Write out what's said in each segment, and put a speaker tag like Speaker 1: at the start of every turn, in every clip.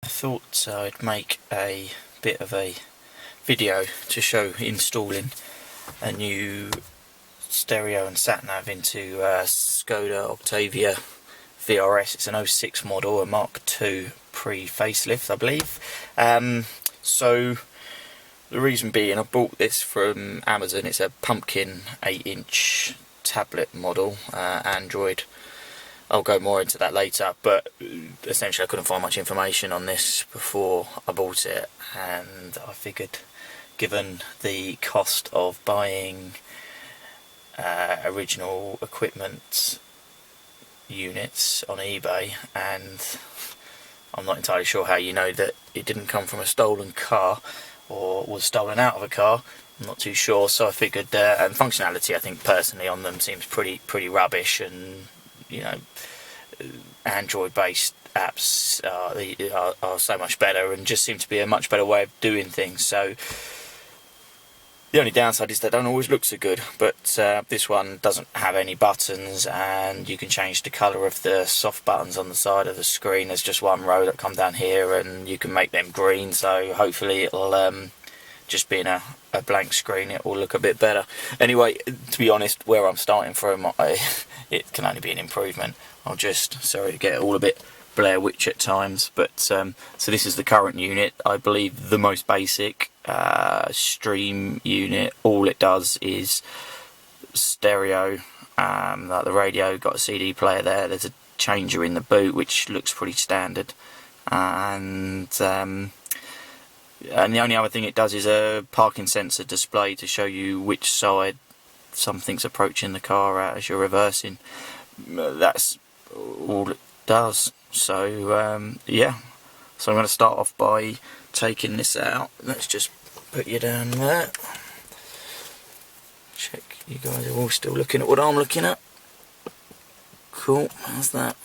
Speaker 1: I thought I'd make a bit of a video to show installing a new stereo and sat-nav into Skoda Octavia VRS. It's an 06 model, a Mark II pre-facelift, I believe. So the reason being, I bought this from Amazon. It's a pumpkin 8-inch tablet model, Android. I'll go more into that later, but essentially I couldn't find much information on this before I bought it, and I figured, given the cost of buying original equipment units on eBay, and I'm not entirely sure how you know that it didn't come from a stolen car or was stolen out of a car, I'm not too sure, so I figured, and functionality I think personally on them seems pretty rubbish, and you know, Android based apps are so much better and just seem to be a much better way of doing things. So the only downside is they don't always look so good, but this one doesn't have any buttons, and you can change the colour of the soft buttons on the side of the screen. There's just one row that come down here, and you can make them green, so hopefully it'll just being a blank screen, it will look a bit better. Anyway, to be honest, where I'm starting from, it can only be an improvement. Sorry to get all a bit Blair Witch at times, but so this is the current unit, I believe the most basic stream unit. All it does is stereo, like the radio, got a CD player there, there's a changer in the boot which looks pretty standard, and the only other thing it does is a parking sensor display to show you which side something's approaching the car at as you're reversing. That's all it does. So yeah, so I'm going to start off by taking this out. Let's just put you down there. Check you guys are all still looking at what I'm looking at. Cool, how's that?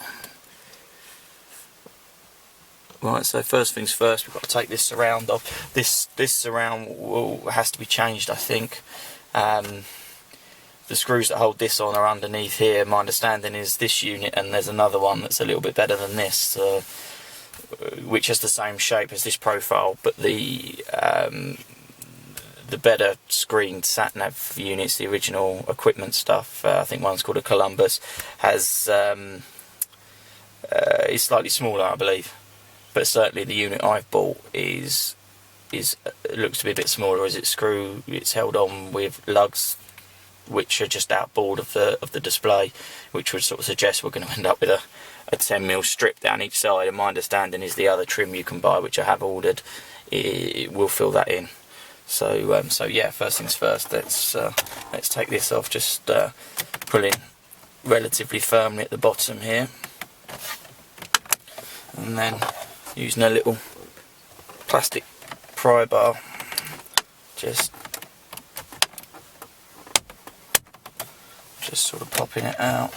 Speaker 1: Right, so first things first, we've got to take this surround off. This surround has to be changed, I think. The screws that hold this on are underneath here. My understanding is this unit, and there's another one that's a little bit better than this, which has the same shape as this profile, but the better screened sat-nav units, the original equipment stuff, I think one's called a Columbus, is slightly smaller, I believe. But certainly the unit I've bought looks to be a bit smaller, as it's held on with lugs which are just outboard of the display, which would sort of suggest we're going to end up with a 10mm strip down each side, and my understanding is the other trim you can buy, which I have ordered, it will fill that in. So so yeah, first things first, let's take this off, just pulling relatively firmly at the bottom here, and then using a little plastic pry bar, just sort of popping it out.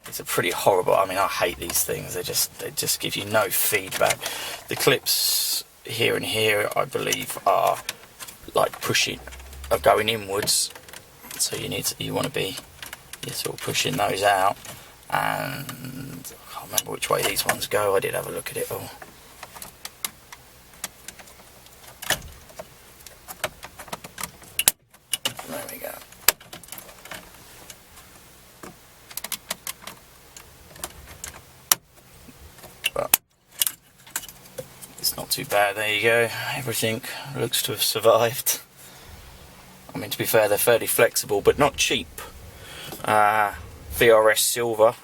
Speaker 1: It's a pretty horrible, I mean, I hate these things, they just give you no feedback. The clips here and here, I believe, are like going inwards, so you want to be sort of pushing those out, and I can't remember which way these ones go. I did have a look at it all. There we go. But it's not too bad. There you go. Everything looks to have survived. I mean, to be fair, they're fairly flexible, but not cheap. VRS Silver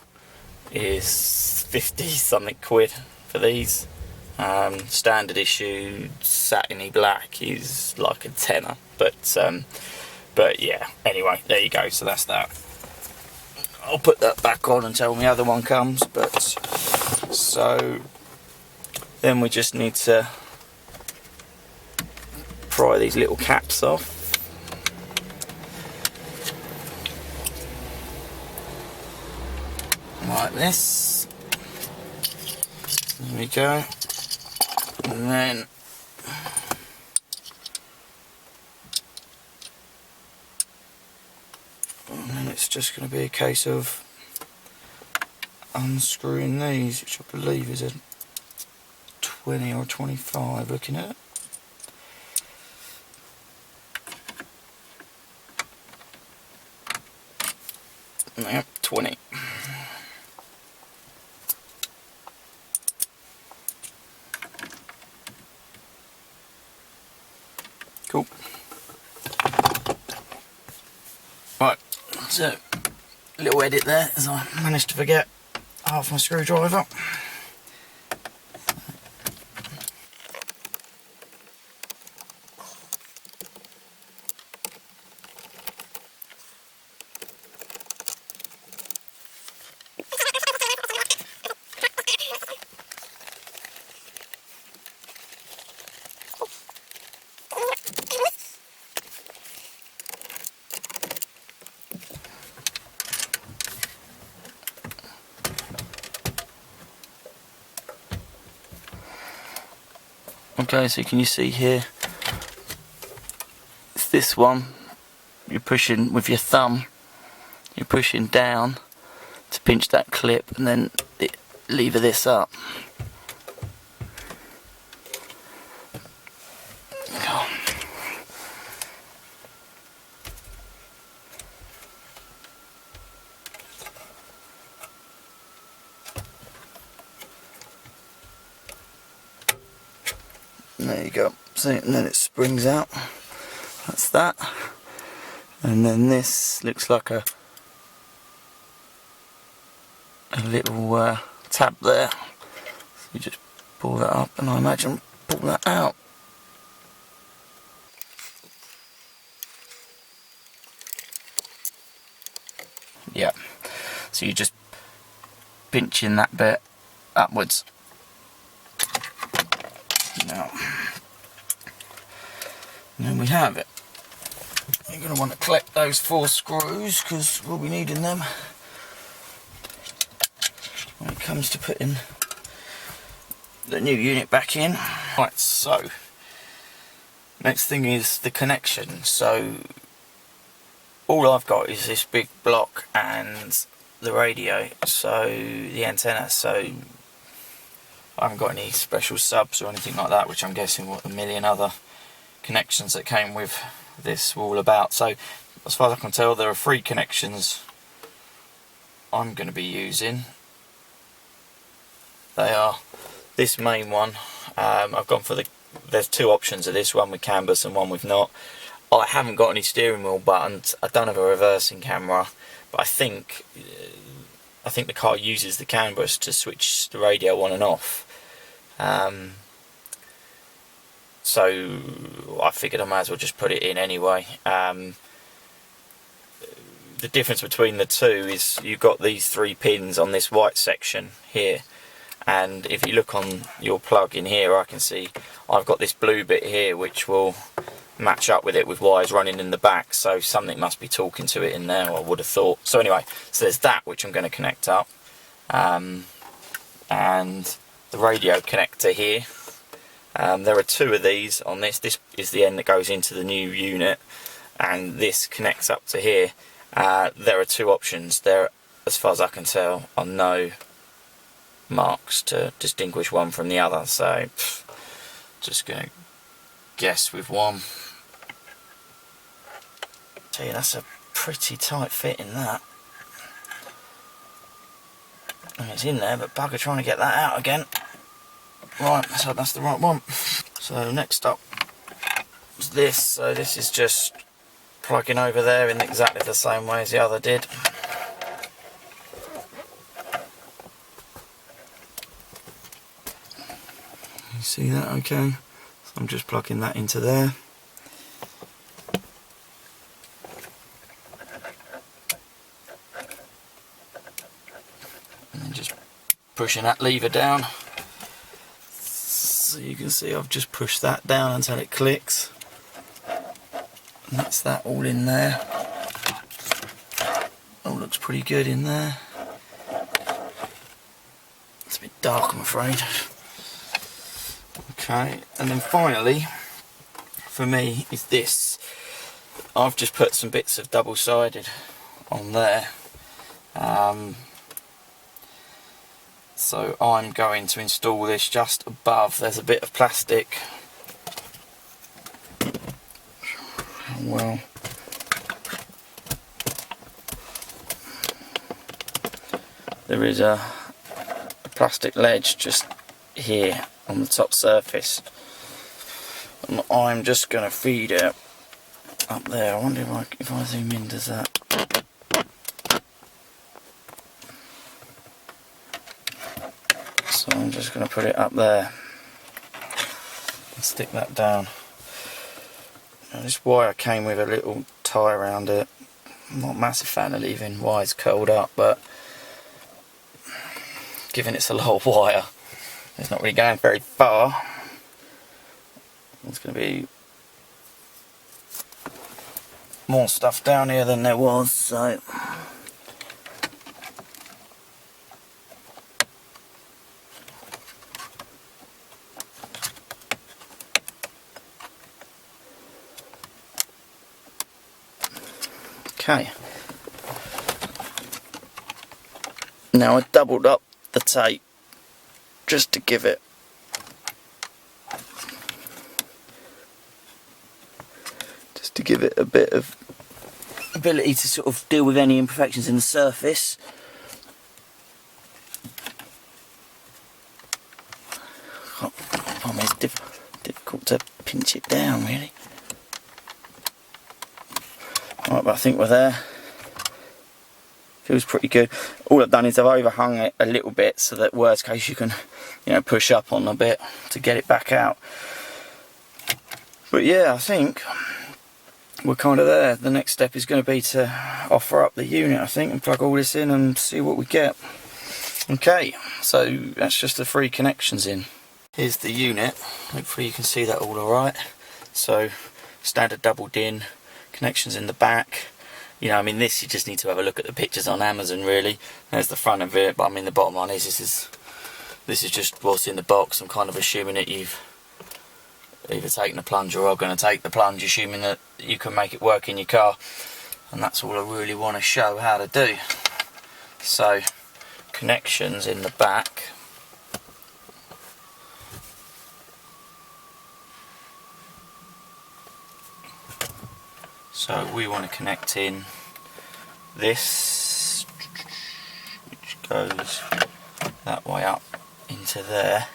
Speaker 1: is 50 something quid for these. Standard issue satiny black is like a tenner, but yeah, anyway, there you go. So that's that. I'll put that back on until the other one comes. But so then we just need to pry these little caps off. Like this. There we go. And then it's just going to be a case of unscrewing these, which I believe is a 20 or 25 looking at it. Yep, 20. Cool. Right, so a little edit there as I managed to forget half my screwdriver. Okay, so can you see here, it's this one, you're pushing with your thumb, you're pushing down to pinch that clip and then lever this up. There you go. See, and then it springs out. That's that. And then this looks like a little tab there. So you just pull that up, and I imagine pull that out. Yeah. So you're just pinching that bit upwards. Now, and then we have it. You're going to want to collect those 4 screws because we'll be needing them when it comes to putting the new unit back in. Right, so next thing is the connection. So all I've got is this big block and the radio, so the antenna. So I haven't got any special subs or anything like that, which I'm guessing what a million other connections that came with this were all about. So as far as I can tell, there are 3 connections I'm going to be using. They are this main one. I've gone for there's 2 options of this, one with CAN-bus and one with not. I haven't got any steering wheel buttons. I don't have a reversing camera, but I think the car uses the CAN-bus to switch the radio on and off. So I figured I might as well just put it in anyway. The difference between the 2 is you've got these 3 pins on this white section here, and if you look on your plug in here, I can see I've got this blue bit here which will match up with it with wires running in the back, so something must be talking to it in there, I would have thought. So anyway, so there's that which I'm going to connect up, and the radio connector here. There are 2 of these on this. This is the end that goes into the new unit, and this connects up to here. There are 2 options. There, as far as I can tell, are no marks to distinguish one from the other, so just going to guess with one. Tell you, that's a pretty tight fit in that. And it's in there, but bugger trying to get that out again. Right, so that's the right one. So next up is this. So this is just plugging over there in exactly the same way as the other did. You see that okay? So I'm just plugging that into there. And then just pushing that lever down. So you can see I've just pushed that down until it clicks. And that's that all in there. All looks pretty good in there. It's a bit dark, I'm afraid. Okay, and then finally, for me, is this. I've just put some bits of double-sided on there. So I'm going to install this just above. There's a bit of plastic. Well, there is a plastic ledge just here on the top surface, and I'm just going to feed it up there. I wonder if I zoom in, does that? So I'm just going to put it up there and stick that down. Now, this wire came with a little tie around it. I'm not a massive fan of leaving wires curled up, but given it's a lot of wire, it's not really going very far. There's going to be more stuff down here than there was, so okay. Now I doubled up the tape just to give it a bit of ability to sort of deal with any imperfections in the surface. It's difficult to pinch it down, really. Right, but I think we're there. Feels pretty good. All I've done is I've overhung it a little bit so that worst case you can, push up on a bit to get it back out. But yeah, I think we're kind of there. The next step is going to be to offer up the unit, I think, and plug all this in and see what we get. Okay, so that's just the 3 connections in. Here's the unit. Hopefully you can see that all alright. So standard double DIN, connections in the back. This you just need to have a look at the pictures on Amazon, really. There's the front of it, but the bottom line is this is just what's in the box. I'm kind of assuming that you've either taken the plunge or are going to take the plunge, assuming that you can make it work in your car. And that's all I really want to show how to do. So, connections in the back. So we want to connect in this, which goes that way up into there.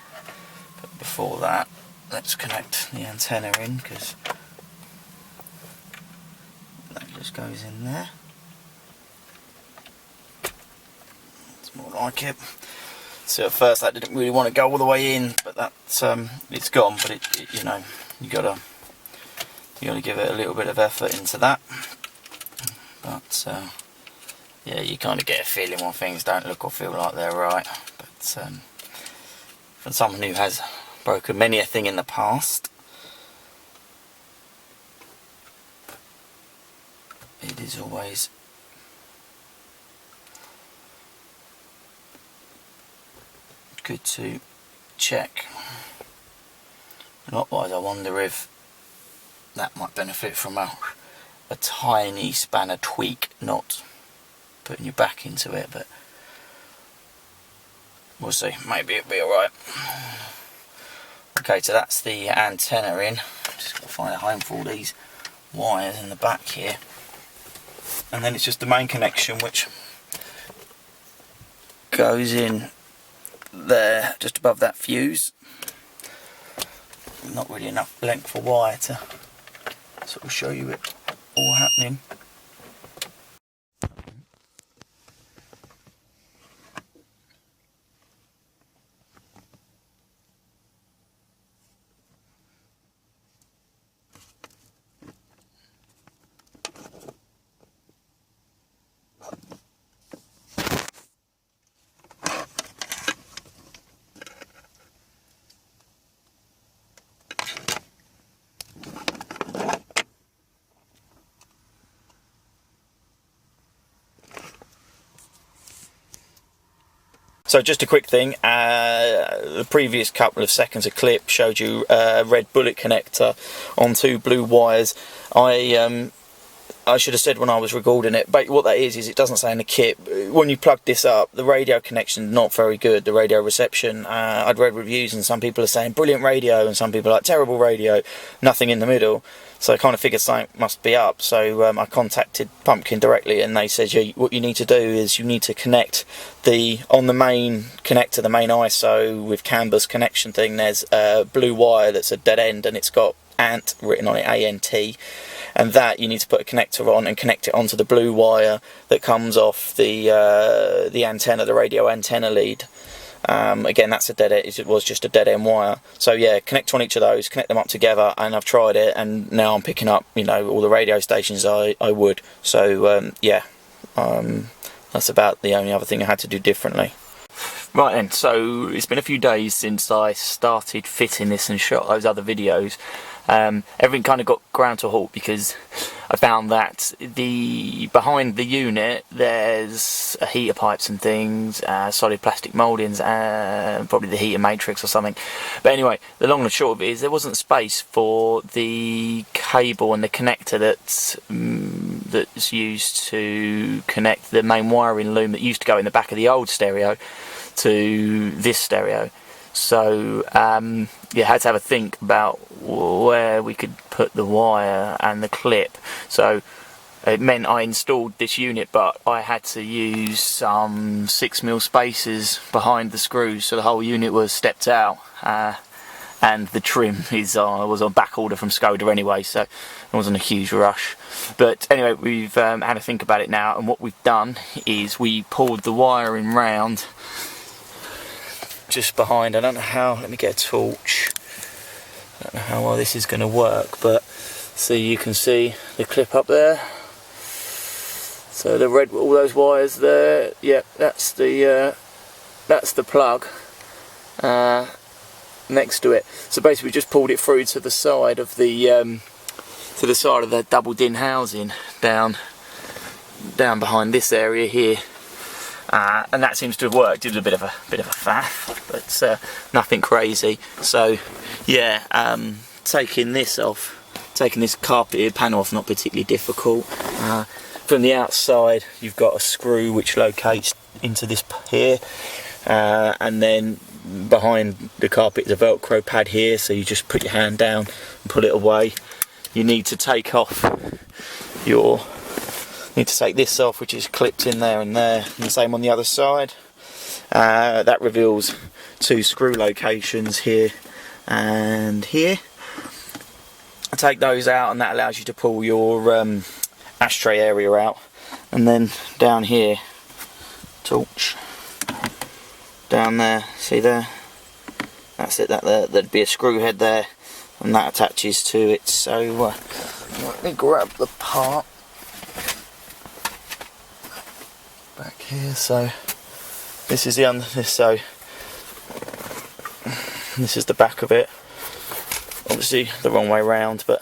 Speaker 1: But before that, let's connect the antenna in, because that just goes in there. It's more like it. So at first that didn't really want to go all the way in, but that's it's gone. But you gotta give it a little bit of effort into that. But yeah, you kind of get a feeling when things don't look or feel like they're right. But from someone who has broken many a thing in the past, it is always good to check. Likewise, I wonder if that might benefit from a tiny spanner tweak, not putting your back into it, but we'll see. Maybe it'll be alright. Okay, so that's the antenna in. Just got to find a home for all these wires in the back here. And then it's just the main connection, which goes in there, just above that fuse. Not really enough length for wire to sort of show you it all happening. So just a quick thing, the previous couple of seconds of clip showed you a red bullet connector on 2 blue wires. I I should have said when I was recording it, but what that is it doesn't say in the kit. When you plug this up, the radio connection is not very good, the radio reception. I'd read reviews and some people are saying brilliant radio and some people are like terrible radio, nothing in the middle. So I kind of figured something must be up. So I contacted Pumpkin directly and they said, yeah, what you need to do is you need to connect on the main connector, the main ISO with CAN bus connection thing, there's a blue wire that's a dead end and it's got ANT written on it, ANT. And that you need to put a connector on and connect it onto the blue wire that comes off the antenna, the radio antenna lead. Again, that's a dead end. It was just a dead end wire. So yeah, connect on each of those, connect them up together, and I've tried it, and now I'm picking up, you know, all the radio stations I would. So yeah, that's about the only other thing I had to do differently. Right then, so it's been a few days since I started fitting this and shot those other videos. Everything kind of got ground to a halt because I found that behind the unit there's heater pipes and things, solid plastic mouldings, probably the heater matrix or something. But anyway, the long and short of it is there wasn't space for the cable and the connector that's used to connect the main wiring loom that used to go in the back of the old stereo to this stereo. So yeah, I had to have a think about where we could put the wire and the clip. So it meant I installed this unit, but I had to use some 6mm spacers behind the screws, so the whole unit was stepped out. And the trim was on back order from Skoda anyway, so it wasn't a huge rush. But anyway, we've had to think about it now, and what we've done is we pulled the wiring round just behind. I don't know how, let me get a torch. I don't know how well this is going to work, but see, you can see the clip up there. So the red, all those wires there, yeah, that's the plug next to it. So basically we just pulled it through to the side of the double DIN housing down behind this area here. And that seems to have worked. It was a bit of a faff, but nothing crazy. So yeah, taking this carpeted panel off, not particularly difficult. From the outside you've got a screw which locates into this here, and then behind the carpet is a Velcro pad here, so you just put your hand down and pull it away. You need to take this off, which is clipped in there and there, and the same on the other side. That reveals 2 screw locations here and here. Take those out and that allows you to pull your ashtray area out. And then down here, torch, down there, see there, that's it, there'd be a screw head there and that attaches to it. So let me grab the part back here. So this is this is the back of it, obviously the wrong way round, but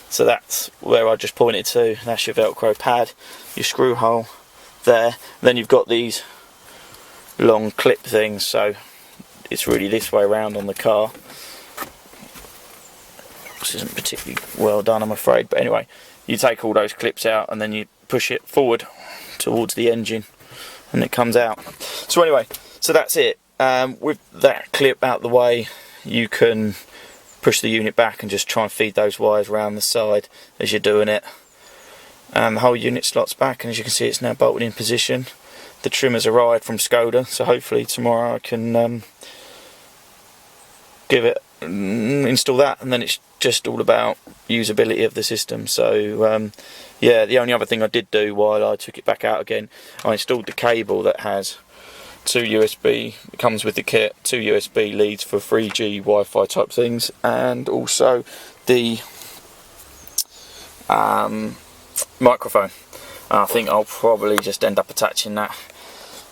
Speaker 1: so that's where I just pointed to. That's your Velcro pad, your screw hole there. Then you've got these long clip things, so it's really this way around on the car. This isn't particularly well done, I'm afraid, but anyway, you take all those clips out and then you push it forward towards the engine and it comes out. So anyway, so that's it. With that clip out the way, you can push the unit back and just try and feed those wires around the side as you're doing it. And the whole unit slots back, and as you can see, it's now bolted in position. The trim has arrived from Skoda, so hopefully tomorrow I can install that, and then it's just all about usability of the system. So yeah, the only other thing I did do while I took it back out again, I installed the cable that has 2 USB, it comes with the kit, 2 USB leads for 3G Wi-Fi type things, and also the microphone. I think I'll probably just end up attaching that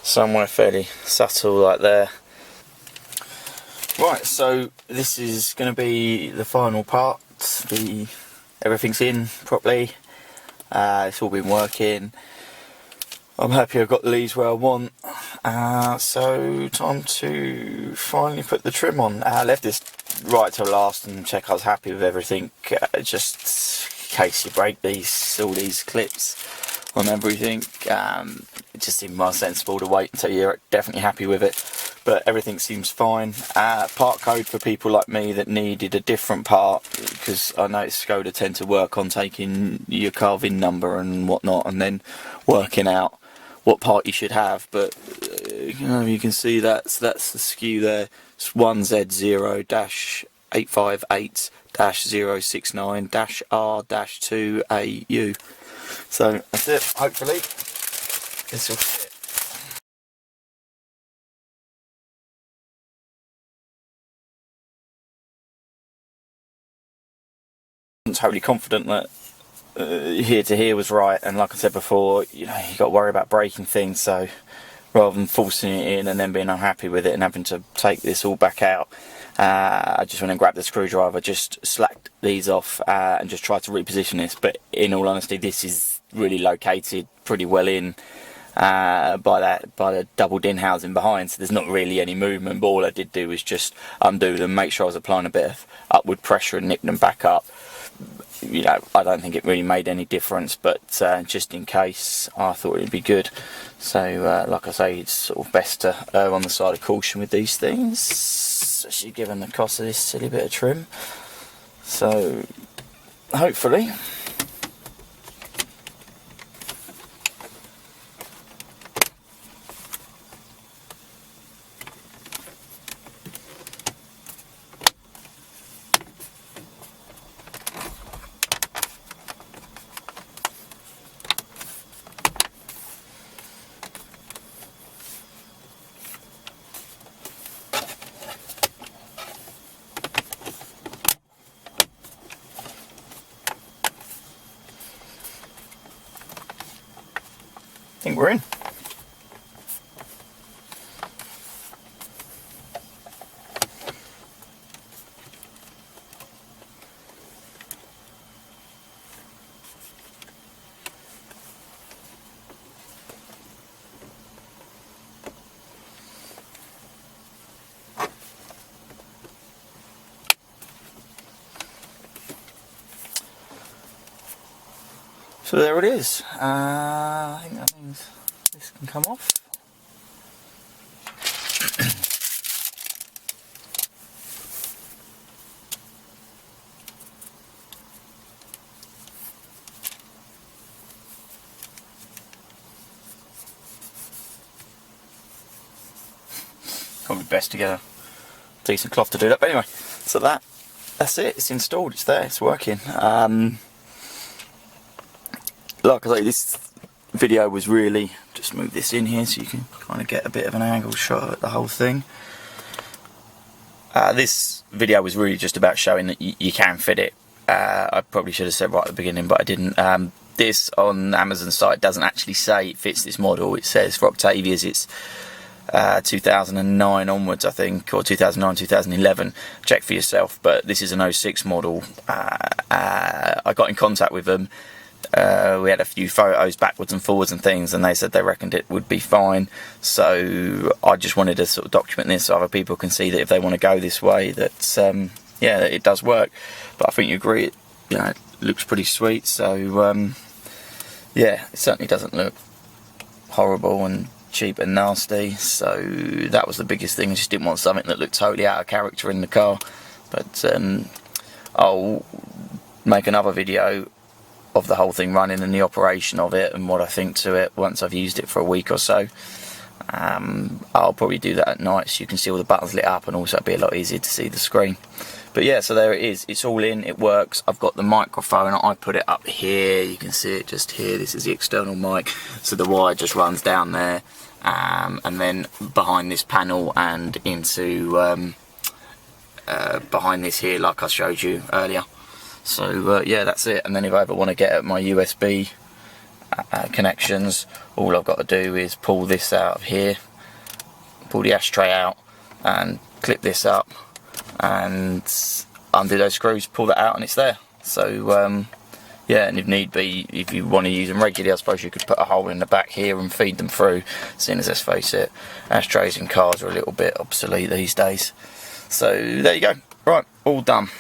Speaker 1: somewhere fairly subtle like there. Right, so this is going to be the final part. Everything's in properly, it's all been working. I'm happy I've got the leads where I want, so time to finally put the trim on. I left this right till last and check I was happy with everything. Just case you break all these clips on everything. It just seemed more sensible to wait until you're definitely happy with it, but everything seems fine. Part code for people like me that needed a different part, because I noticed Skoda tend to work on taking your car VIN number and whatnot and then working out what part you should have. But you can see that's the SKU there. It's 1Z0-858-069-R-2AU. So that's it. Hopefully this will fit. I'm totally confident that here to here was right, and like I said before, you got to worry about breaking things, so rather than forcing it in and then being unhappy with it and having to take this all back out, I just went and grabbed the screwdriver, just slacked these off and just tried to reposition this. But in all honesty, this is really located pretty well in by the double din housing behind, so there's not really any movement. But all I did do was just undo them, make sure I was applying a bit of upward pressure and nick them back up. I don't think it really made any difference, but just in case, I thought it'd be good. So like I say, it's sort of best to err on the side of caution with these things, especially given the cost of this silly bit of trim. So hopefully I think we're in. So there it is. I think that means this can come off. Probably best to get a decent cloth to do that. But anyway, so that's it. It's installed. It's there. It's working. Like I say, this video was really, just move this in here so you can kind of get a bit of an angle shot at the whole thing. This video was really just about showing that you can fit it. I probably should have said right at the beginning, but I didn't. This on Amazon's site doesn't actually say it fits this model. It says for Octavias it's 2009 onwards, I think, or 2009, 2011. Check for yourself. But this is an 06 model. I got in contact with them. We had a few photos backwards and forwards and things, and they said they reckoned it would be fine. So I just wanted to sort of document this so other people can see that if they want to go this way, that yeah, that it does work. But I think you agree, it looks pretty sweet. So yeah, it certainly doesn't look horrible and cheap and nasty. So that was the biggest thing. I just didn't want something that looked totally out of character in the car. But I'll make another video of the whole thing running and the operation of it and what I think to it once I've used it for a week or so. I'll probably do that at night so you can see all the buttons lit up, and also it'll be a lot easier to see the screen. But yeah, so there it is. It's all in, it works. I've got the microphone, I put it up here, you can see it just here. This is the external mic, so the wire just runs down there, and then behind this panel and into behind this here, like I showed you earlier. So yeah, that's it. And then if I ever want to get at my USB connections, all I've got to do is pull this out of here, pull the ashtray out and clip this up and undo those screws, pull that out, and it's there. So yeah, and if need be, if you want to use them regularly, I suppose you could put a hole in the back here and feed them through, seeing as, let's face it, ashtrays in cars are a little bit obsolete these days. So there you go. Right, all done.